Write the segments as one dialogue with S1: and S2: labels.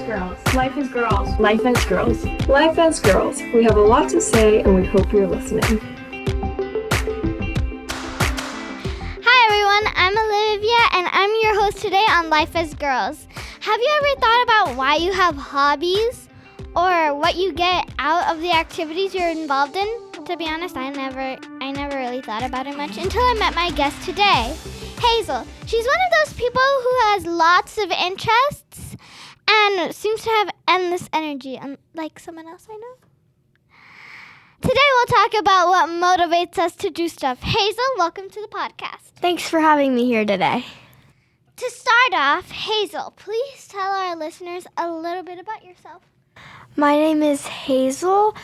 S1: girls. Life is girls. Life as girls. Life as girls. We have a lot to say and we hope you're listening.
S2: Hi everyone, I'm Olivia and I'm your host today on Life as Girls. Have you ever thought about why you have hobbies or what you get out of the activities you're involved in? To be honest, I never really thought about it much until I met my guest today, Hazel. She's one of those people who has lots of interests and seems to have endless energy, unlike someone else I know. Today we'll talk about what motivates us to do stuff. Hazel, welcome to the podcast.
S3: Thanks for having me here today.
S2: To start off, Hazel, please tell our listeners a little bit about yourself.
S3: My name is Hazel.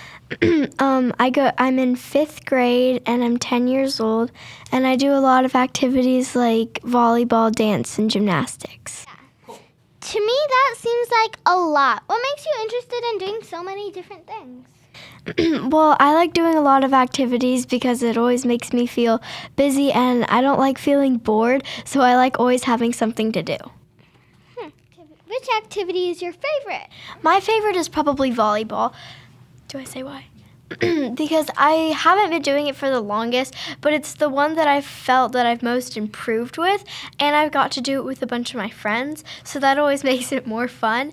S3: I'm in 5th grade and I'm 10 years old, and I do a lot of activities like volleyball, dance, and gymnastics.
S2: Yeah. To me, that seems like a lot. What makes you interested in doing so many different things?
S3: Well, I like doing a lot of activities because it always makes me feel busy, and I don't like feeling bored, so I like always having something to do.
S2: Which activity is your favorite?
S3: My favorite is probably volleyball. Do I say why? Because I haven't been doing it for the longest, but it's the one that I've felt that I've most improved with, and I've got to do it with a bunch of my friends, so that always makes it more fun.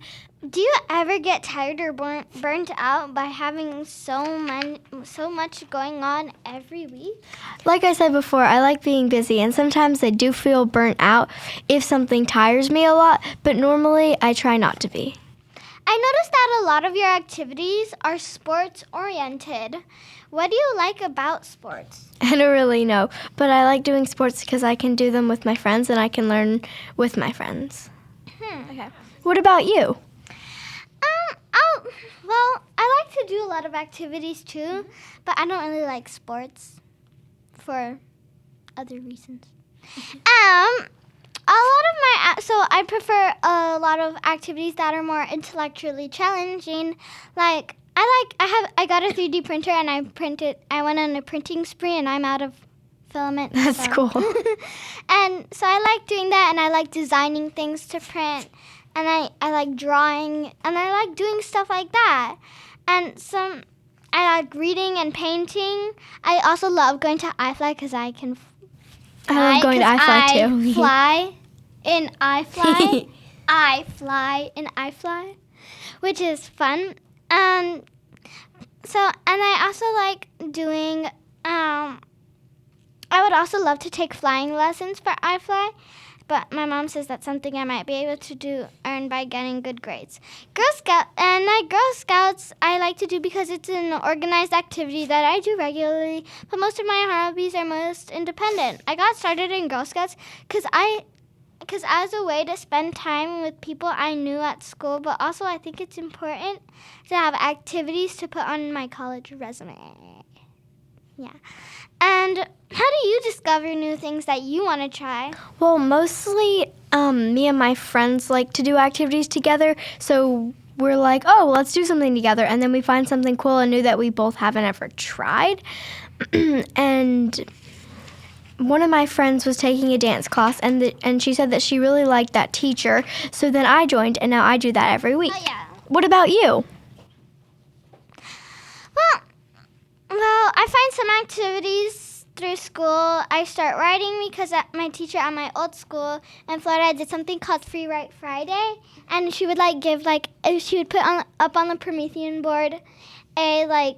S2: Do you ever get tired or burnt out by having so much going on every week?
S3: Like I said before, I like being busy, and sometimes I do feel burnt out if something tires me a lot, but normally I try not to be.
S2: I noticed that a lot of your activities are sports-oriented. What do you like about sports?
S3: I don't really know, but I like doing sports because I can do them with my friends and I can learn with my friends.
S2: Okay.
S3: What about you?
S2: Well, I like to do a lot of activities too, but I don't really like sports for other reasons. I prefer a lot of activities that are more intellectually challenging. Like I got a 3D printer and I went on a printing spree and I'm out of filament.
S3: That's cool.
S2: And so I like doing that, and I like designing things to print. And I like drawing, and I like doing stuff like that. And I like reading and painting. I also love going to iFly because I can fly.
S3: I love going to iFly too.
S2: Fly in iFly. I fly in iFly, which is fun. And I also like doing, I would also love to take flying lessons for iFly. But my mom says that's something I might be able to earn by getting good grades. Girl Scouts I like to do because it's an organized activity that I do regularly, but most of my hobbies are most independent. I got started in Girl Scouts because as a way to spend time with people I knew at school, but also I think it's important to have activities to put on my college resume. Yeah. And how do you discover new things that you want to try?
S3: Well, mostly me and my friends like to do activities together, so we're like, oh, let's do something together, and then we find something cool and new that we both haven't ever tried. And one of my friends was taking a dance class, and she said that she really liked that teacher, so then I joined, and now I do that every week.
S2: Oh, yeah.
S3: What about you?
S2: Well, I find some activities through school. I start writing because my teacher at my old school in Florida did something called Free Write Friday, and she would she would put up on the Promethean board a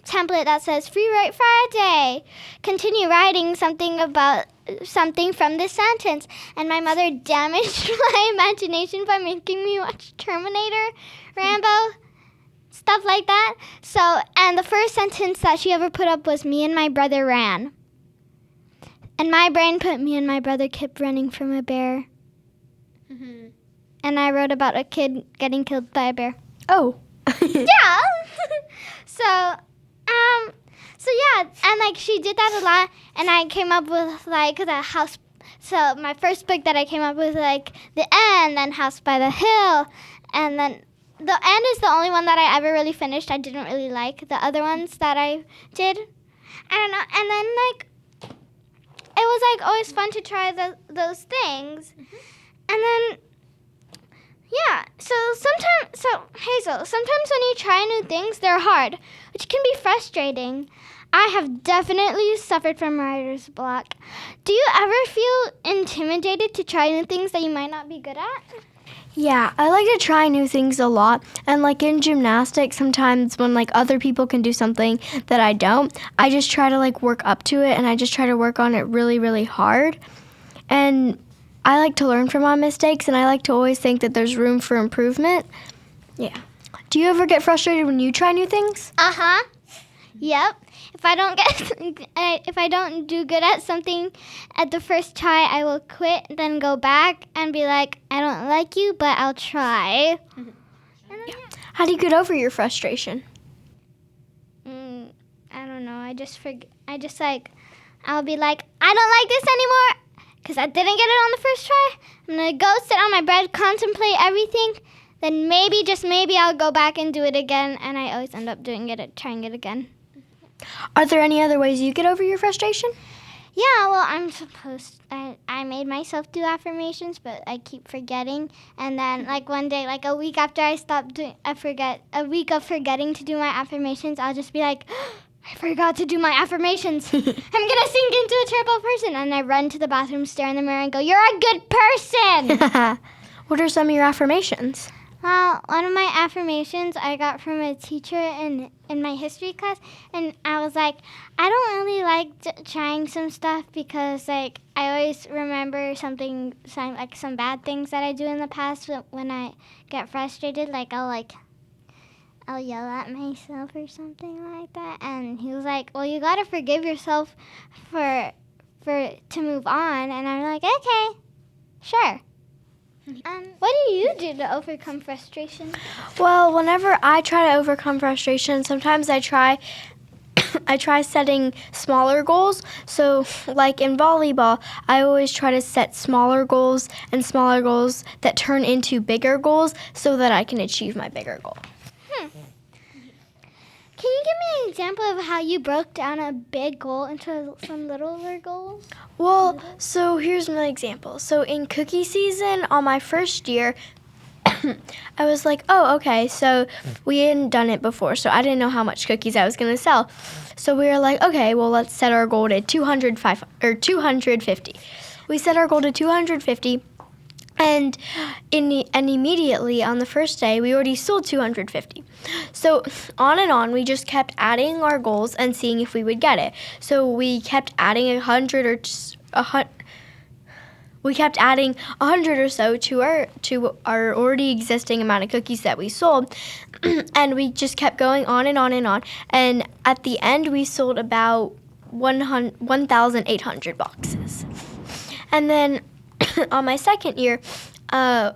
S2: template that says Free Write Friday. Continue writing something about something from this sentence. And my mother damaged my imagination by making me watch Terminator, Rambo, stuff like that. And the first sentence that she ever put up was, me and my brother ran. And my brain put, me and my brother kept running from a bear. Mm-hmm. And I wrote about a kid getting killed by a bear.
S3: Oh.
S2: Yeah. So yeah, and she did that a lot, and I came up with the house. So my first book that I came up with The End, then House by the Hill, and then The End is the only one that I ever really finished. I didn't really like the other ones that I did. I don't know. And then it was always fun to try those things. Mm-hmm. And then Yeah, Hazel, sometimes when you try new things, they're hard, which can be frustrating. I have definitely suffered from writer's block. Do you ever feel intimidated to try new things that you might not be good at?
S3: Yeah, I like to try new things a lot. And like in gymnastics, sometimes when like other people can do something that I don't, I just try to like work up to it and I just try to work on it really, really hard. And I like to learn from my mistakes and I like to always think that there's room for improvement. Yeah. Do you ever get frustrated when you try new things?
S2: Uh-huh. Yep. If I don't do good at something at the first try, I will quit, then go back and be like, I don't like you, but I'll try. And then,
S3: How do you get over your frustration?
S2: I don't know. I'll be like, I don't like this anymore because I didn't get it on the first try. I'm going to go sit on my bed, contemplate everything. Then maybe, just maybe, I'll go back and do it again. And I always end up trying it again.
S3: Are there any other ways you get over your frustration?
S2: Yeah, well, I made myself do affirmations, but I keep forgetting. And then, like, one day, like, a week after a week of forgetting to do my affirmations, I'll just be like, I forgot to do my affirmations. I'm going to sink into a terrible person. And I run to the bathroom, stare in the mirror, and go, you're a good person!
S3: What are some of your affirmations?
S2: Well, one of my affirmations I got from a teacher in my history class, and I was like, I don't really like trying some stuff because, like, I always remember some bad things that I do in the past when I get frustrated. Like, I'll yell at myself or something like that. And he was like, well, you gotta forgive yourself to move on. And I'm like, okay, sure. What do you do to overcome frustration?
S3: Well, whenever I try to overcome frustration, sometimes I try setting smaller goals. So, like in volleyball, I always try to set smaller goals that turn into bigger goals so that I can achieve my bigger goal.
S2: Can you give me an example of how you broke down a big goal into some littler goals?
S3: Well, so here's my example. So in cookie season on my first year, I was like, oh, okay, so we hadn't done it before, so I didn't know how much cookies I was going to sell. So we were like, okay, well, let's set our goal to 250. We set our goal to 250, and immediately on the first day, we already sold 250. So on and on, we just kept adding our goals and seeing if we would get it. So we kept adding 100 or so to our already existing amount of cookies that we sold, and we just kept going on and on and on. And at the end, we sold about 1,800 boxes. And then on my second year,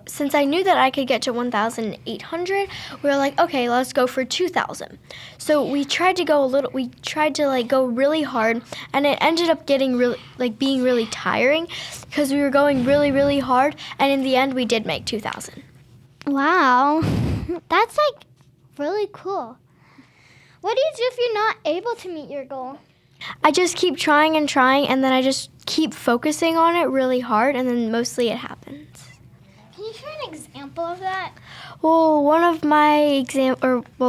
S3: since I knew that I could get to 1,800, we were like, okay, let's go for 2,000. So we tried to go go really hard, and it ended up being really tiring because we were going really, really hard, and in the end, we did make 2,000.
S2: Wow, that's like really cool. What do you do if you're not able to meet your goal?
S3: I just keep trying and trying, and then I just keep focusing on it really hard, and then mostly it happens.
S2: Can you share an example of that?
S3: Well,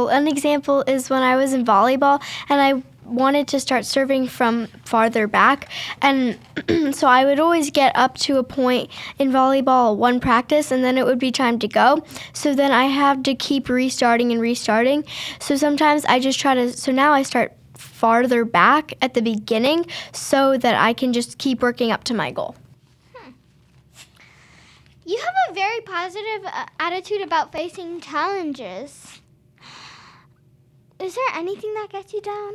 S3: an example is when I was in volleyball, and I wanted to start serving from farther back, and so I would always get up to a point in volleyball one practice, and then it would be time to go. So then I have to keep restarting. So sometimes now I start farther back at the beginning so that I can just keep working up to my goal.
S2: You have a very positive attitude about facing challenges. Is there anything that gets you down?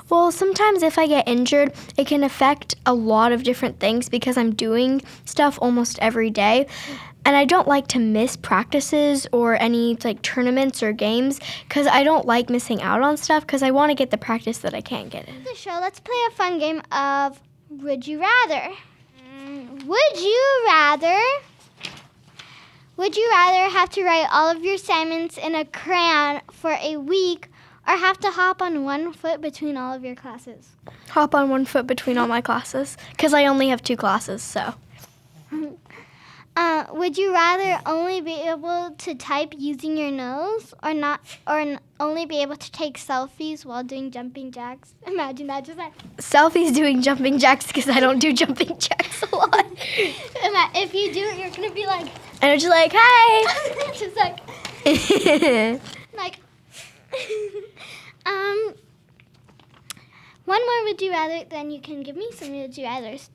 S3: Well, sometimes if I get injured, it can affect a lot of different things because I'm doing stuff almost every day. And I don't like to miss practices or any tournaments or games because I don't like missing out on stuff because I want to get the practice that I can't get in.
S2: The show, let's play a fun game of Would You Rather. Would you rather have to write all of your assignments in a crayon for a week or have to hop on 1 foot between all of your classes?
S3: Hop on 1 foot between all my classes because I only have 2 classes, so.
S2: Would you rather only be able to type using your nose or only be able to take selfies while doing jumping jacks? Imagine that, just like
S3: Selfies doing jumping jacks because I don't do jumping jacks a lot.
S2: if you do it, you're gonna be like
S3: And I'm just like, hey.
S2: just like like one more would you rather, then you can give me some would you rathers.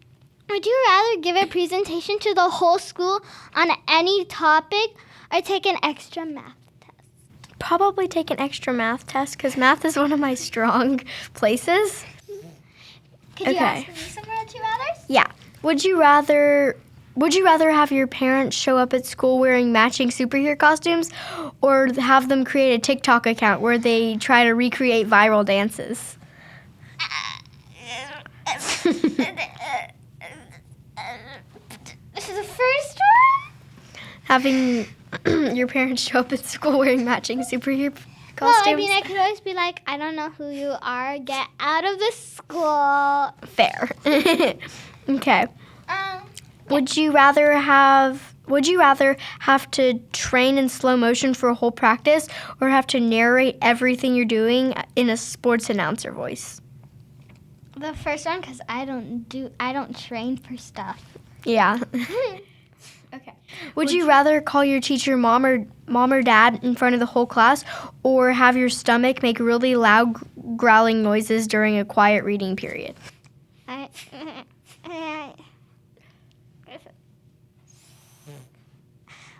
S2: Would you rather give a presentation to the whole school on any topic or take an extra math test?
S3: Probably take an extra math test because math is one of my strong places.
S2: Could you
S3: Okay.
S2: ask me some would you rathers?
S3: Yeah. Would you rather have your parents show up at school wearing matching superhero costumes or have them create a TikTok account where they try to recreate viral dances?
S2: This is the first one?
S3: Having your parents show up at school wearing matching superhero costumes?
S2: Well, I mean, I could always be like, I don't know who you are. Get out of the school.
S3: Fair. Okay. Would you rather have to train in slow motion for a whole practice or have to narrate everything you're doing in a sports announcer voice?
S2: The first one, because I don't train for stuff.
S3: Yeah. Okay. Would you rather call your teacher mom or dad in front of the whole class or have your stomach make really loud growling noises during a quiet reading period?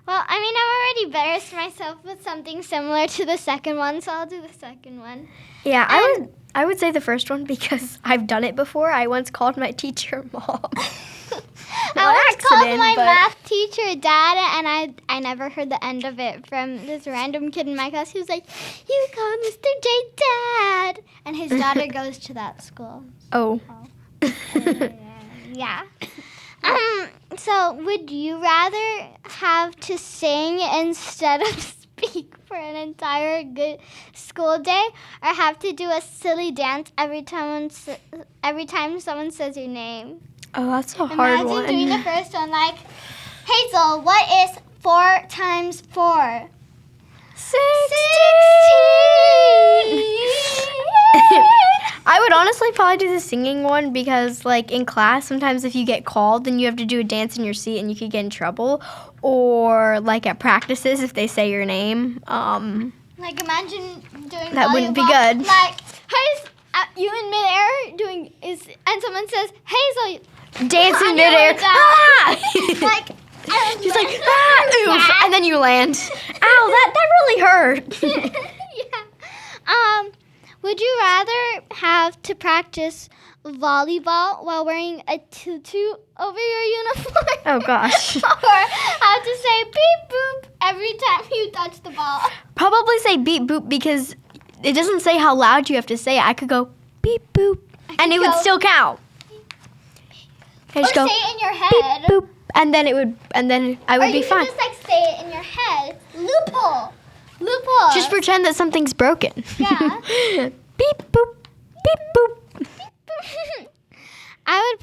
S2: Well, I mean, I've already embarrassed myself with something similar to the second one, so I'll do the second one.
S3: Yeah, I would say the first one because I've done it before. I once called my teacher mom.
S2: I once called my math teacher dad, and I never heard the end of it from this random kid in my class. He was like, "You called Mr. J dad," and his daughter goes to that school.
S3: Oh.
S2: Yeah. So would you rather have to sing instead of speak for an entire good school day, or have to do a silly dance every time someone says your name?
S3: Oh, that's a hard one.
S2: Imagine doing the first one like, Hazel, what is 4 times 4?
S3: 16. I would honestly probably do the singing one because, like, in class, sometimes if you get called, then you have to do a dance in your seat and you could get in trouble. Or, like, at practices, if they say your name.
S2: Like, imagine doing
S3: That wouldn't be
S2: volleyball,
S3: good.
S2: Like, you in midair and someone says, Hazel,
S3: Dance in
S2: on your
S3: midair.
S2: way down.
S3: Ah!
S2: like,
S3: She's like, oof, and then you land. Ow, that really hurt.
S2: yeah. Would you rather have to practice volleyball while wearing a tutu over your uniform?
S3: Oh, gosh.
S2: Or have to say beep boop every time you touch the ball?
S3: Probably say beep boop because it doesn't say how loud you have to say it. I could go beep boop, and it would still count. I
S2: Or
S3: just
S2: say
S3: go
S2: it in your head.
S3: beep boop, and then I would be fine.
S2: Or you could just like say it in your head. Loophole.
S3: Just pretend that something's broken.
S2: Yeah.
S3: Beep boop, beep boop.
S2: I would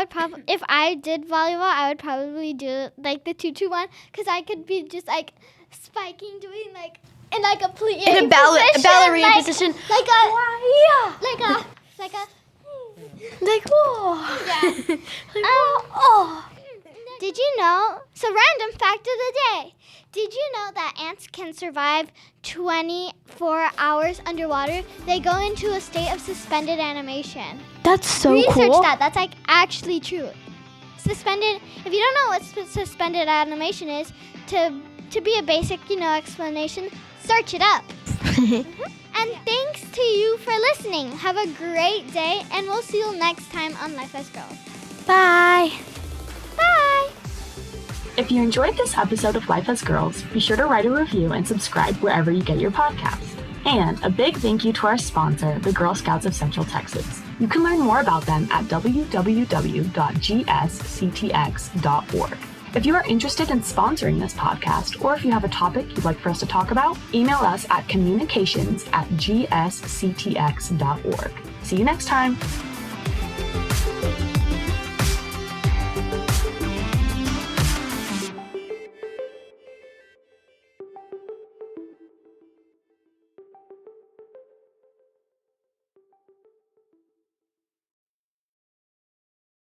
S2: probably, if I did volleyball, I would probably do like the tutu one, because I could be just like spiking, doing like in like a
S3: In a ballerina position.
S2: like a.
S3: Like, whoa.
S2: Yeah.
S3: Oh.
S2: Did you know? So, random fact of the day. Did you know that ants can survive 24 hours underwater? They go into a state of suspended animation.
S3: That's so
S2: Research
S3: cool.
S2: that. That's like actually true. Suspended. If you don't know what suspended animation is, to be a basic, explanation, search it up. And thanks to you for listening. Have a great day, and we'll see you next time on Life as Girls.
S3: Bye.
S2: Bye.
S1: If you enjoyed this episode of Life as Girls, be sure to write a review and subscribe wherever you get your podcasts. And a big thank you to our sponsor, the Girl Scouts of Central Texas. You can learn more about them at www.gsctx.org. If you are interested in sponsoring this podcast, or if you have a topic you'd like for us to talk about, email us at communications@gsctx.org. See you next time.